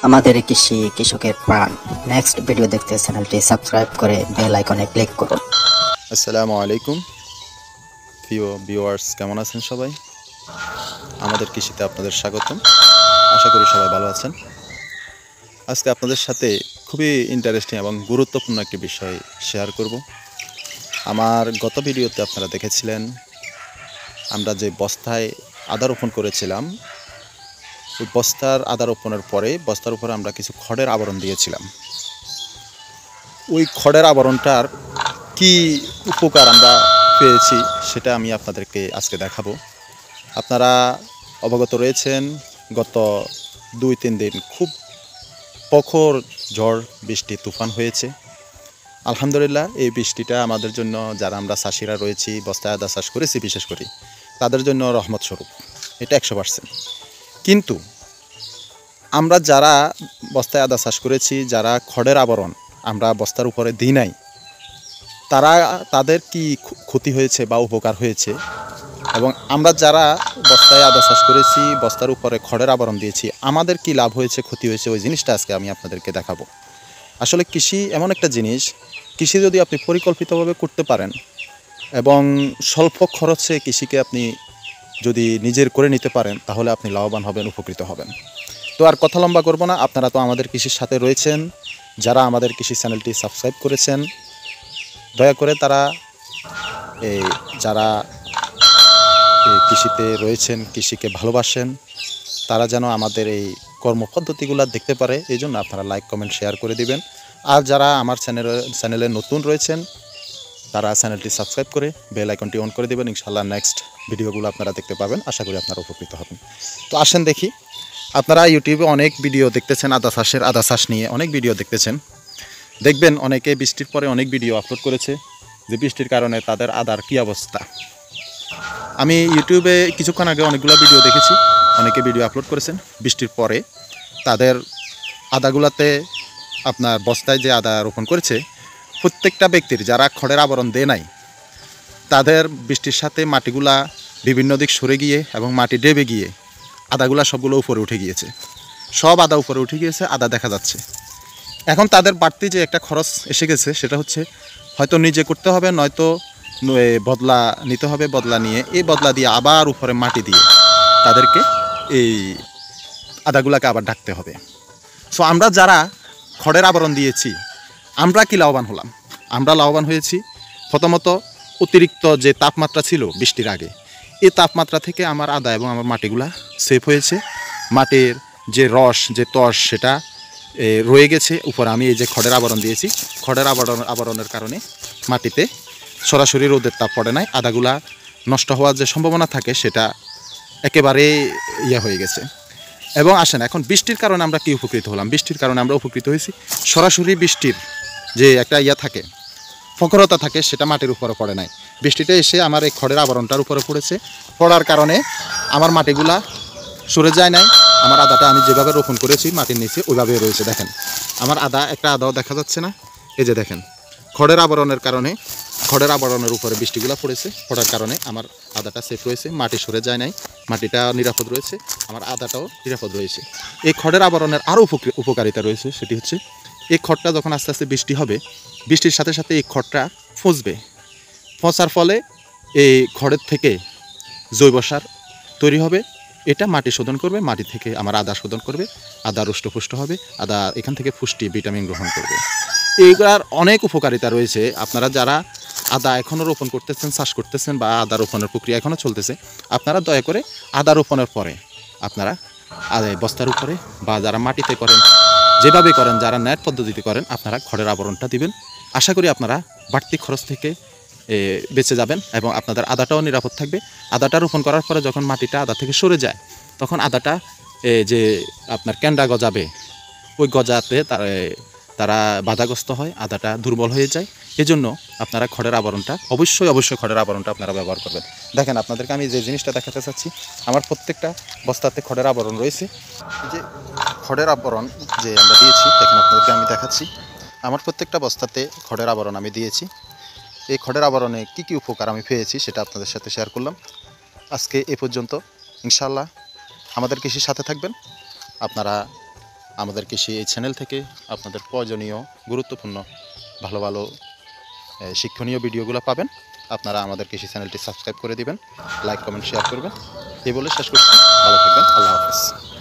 আমাদের কৃষি কৃষকের প্রাণ। নেক্সট ভিডিও দেখতে চ্যানেলটি সাবস্ক্রাইব করে বেল আইকনে ক্লিক করুন। আসসালামু আলাইকুম প্রিয় ভিউয়ার্স, কেমন আছেন সবাই? আমাদের কৃষিতে আপনাদের স্বাগতম। আশা করি সবাই ভালো আছেন। আজকে আপনাদের সাথে খুবই ইন্টারেস্টিং এবং গুরুত্বপূর্ণ একটি বিষয় শেয়ার করব। আমার গত ভিডিওতে আপনারা দেখেছিলেন আমরা যে বস্তায় আদা রোপণ করেছিলাম, ওই বস্তার আদা রোপণের পরে বস্তার উপরে আমরা কিছু খড়ের আবরণ দিয়েছিলাম। ওই খড়ের আবরণটার কি উপকার আমরা পেয়েছি সেটা আমি আপনাদেরকে আজকে দেখাবো। আপনারা অবগত রয়েছেন গত 2-3 দিন খুব প্রখর ঝড় বৃষ্টি তুফান হয়েছে। আলহামদুলিল্লাহ, এই বৃষ্টিটা আমাদের জন্য, যারা আমরা চাষিরা রয়েছি, বস্তায় আদা চাষ করেছি বিশেষ করে, তাদের জন্য রহমত স্বরূপ, এটা 100%। কিন্তু আমরা যারা বস্তায় আদা চাষ করেছি, যারা খড়ের আবরণ আমরা বস্তার উপরে দিই নাই, তাদের কি ক্ষতি হয়েছে বা উপকার হয়েছে, এবং আমরা যারা বস্তায় আদা চাষ করেছি, বস্তার উপরে খড়ের আবরণ দিয়েছি, আমাদের কি লাভ হয়েছে, ক্ষতি হয়েছে, ওই জিনিসটা আজকে আমি আপনাদেরকে দেখাবো। আসলে কৃষি এমন একটা জিনিস, কৃষি যদি আপনি পরিকল্পিতভাবে করতে পারেন এবং স্বল্প খরচে কৃষিকে আপনি যদি নিজের করে নিতে পারেন, তাহলে আপনি লাভবান হবেন, উপকৃত হবেন। তো আর কথা লম্বা করব না, আপনারা তো আমাদের কৃষির সাথে রয়েছেন। যারা আমাদের কৃষি চ্যানেলটি সাবস্ক্রাইব করেছেন, দয়া করে তারা যারা কৃষিতে রয়েছেন, কৃষিকে ভালোবাসেন, তারা যেন আমাদের এই কর্মপদ্ধতিগুলো দেখতে পারে, এই জন্য আপনারা লাইক, কমেন্ট, শেয়ার করে দিবেন। আর যারা আমার চ্যানেলে নতুন রয়েছেন, তারা চ্যানেলটি সাবস্ক্রাইব করে বেল আইকনটি অন করে দেবেন। ইনশাআল্লাহ নেক্সট ভিডিওগুলো আপনারা দেখতে পাবেন। আশা করি আপনারা উপকৃত হবেন। তো আসেন দেখি, আপনারা ইউটিউবে অনেক ভিডিও দেখতেছেন, আদা চাষ নিয়ে অনেক ভিডিও দেখতেছেন। দেখবেন অনেকে বৃষ্টির পরে অনেক ভিডিও আপলোড করেছে যে বৃষ্টির কারণে তাদের আদার কী অবস্থা। আমি ইউটিউবে কিছুক্ষণ আগে অনেকগুলো ভিডিও দেখেছি, অনেকে ভিডিও আপলোড করেছেন বৃষ্টির পরে তাদের আদাগুলাতে, আপনার বস্তায় যে আদা রোপণ করেছে, প্রত্যেকটা ব্যক্তির যারা খড়ের আবরণ দেয় নাই, তাদের বৃষ্টির সাথে মাটিগুলা বিভিন্ন দিক সরে গিয়ে এবং মাটি ডেবে গিয়ে আদাগুলা সবগুলো উপরে উঠে গিয়েছে, সব আদা উপরে উঠে গিয়েছে, আদা দেখা যাচ্ছে। এখন তাদের বাড়তি যে একটা খরচ এসে গেছে, সেটা হচ্ছে হয়তো নিজে করতে হবে, নয়তো বদলা নিতে হবে, বদলা নিয়ে এই বদলা দিয়ে আবার উপরে মাটি দিয়ে তাদেরকে এই আদাগুলাকে আবার ঢাকতে হবে। সো আমরা যারা খড়ের আবরণ দিয়েছি, আমরা কি লাভবান হলাম? আমরা লাভবান হয়েছি প্রথমত অতিরিক্ত যে তাপমাত্রা ছিল বৃষ্টির আগে, এই তাপমাত্রা থেকে আমার আদা এবং আমার মাটিগুলা সেফ হয়েছে। মাটির যে রস, যে তস, সেটা রয়ে গেছে উপরে। আমি এই যে খড়ের আবরণ দিয়েছি, খড়ের আবরণের কারণে মাটিতে সরাসরি রোদের তাপ পড়ে নাই, আদাগুলা নষ্ট হওয়ার যে সম্ভাবনা থাকে সেটা একেবারে হয়ে গেছে। এবং আসেন, এখন বৃষ্টির কারণে আমরা কি উপকৃত হলাম? বৃষ্টির কারণে আমরা উপকৃত হয়েছি, সরাসরি বৃষ্টির যে একটা থাকে, প্রখরতা থাকে, সেটা মাটির উপরে পড়ে নাই। বৃষ্টিটা এসে আমার এই খড়ের আবরণটার উপরে পড়েছে, পড়ার কারণে আমার মাটিগুলা সরে যায় নাই। আমার আদাটা আমি যেভাবে রোপণ করেছি মাটির নিচে ওইভাবে রয়েছে। দেখেন আমার একটা আদাও দেখা যাচ্ছে না, এই যে দেখেন, খড়ের আবরণের উপরে বৃষ্টিগুলো পড়েছে, পড়ার কারণে আমার আদাটা সেফ রয়েছে, মাটি সরে যায় নাই, মাটিটা নিরাপদ রয়েছে, আমার আদাটাও নিরাপদ রয়েছে। এই খড়ের আবরণের আরও উপকারিতা রয়েছে, সেটি হচ্ছে এই খড়টা যখন আস্তে আস্তে বৃষ্টি হবে, বৃষ্টির সাথে সাথে এই খড়টা ফসবে, ফসার ফলে এই খড়ের থেকে জৈব সার তৈরি হবে, এটা মাটি শোধন করবে, মাটি থেকে আমার আদা শোধন করবে, আদা রুষ্টপুষ্ট হবে, আদা এখান থেকে পুষ্টি ভিটামিন গ্রহণ করবে। এইগুলার অনেক উপকারিতা রয়েছে। আপনারা যারা আদা এখনও রোপণ করতেছেন, চাষ করতেছেন, বা আদা রোপণের প্রক্রিয়া এখনও চলতেছে, আপনারা দয়া করে আদা রোপণের পরে আপনারা বস্তার উপরে বা যারা মাটিতে করেন, যেভাবে করেন, যারা নেট পদ্ধতিতে করেন, আপনারা খড়ের আবরণটা দিবেন। আশা করি আপনারা বাড়তি খরচ থেকে বেঁচে যাবেন এবং আপনাদের আদাটাও নিরাপদ থাকবে। আদাটা রোপণ করার পরে যখন মাটিটা আদা থেকে সরে যায়, তখন আদাটা যে আপনার ক্যান্ডা গজাবে, ওই গজাতে তারা বাধাগ্রস্ত হয়, আদাটা দুর্বল হয়ে যায়। এজন্য আপনারা খড়ের আবরণটা অবশ্যই খড়ের আবরণটা আপনারা ব্যবহার করবেন। দেখেন, আপনাদেরকে আমি যে জিনিসটা দেখাতে চাচ্ছি, আমার প্রত্যেকটা বস্তাতে খড়ের আবরণ রয়েছে। যে খড়ের আবরণ যে আমরা দিয়েছি, দেখেন আপনাদেরকে আমি দেখাচ্ছি, আমার প্রত্যেকটা বস্তাতে খড়ের আবরণ আমি দিয়েছি। এই খড়ের আবরণে কী কী উপকার আমি পেয়েছি সেটা আপনাদের সাথে শেয়ার করলাম। আজকে এ পর্যন্ত। ইনশাআল্লাহ আমাদের কৃষির সাথে থাকবেন, আপনারা আমাদের কৃষি এই চ্যানেল থেকে আপনাদের প্রয়োজনীয় গুরুত্বপূর্ণ ভালো ভালো শিক্ষণীয় ভিডিওগুলো পাবেন। আপনারা আমাদের কৃষি চ্যানেলটি সাবস্ক্রাইব করে দিবেন, লাইক কমেন্ট শেয়ার করবেন। এই বলে শেষ করছি। ভালো থাকবেন। আল্লাহ হাফেজ।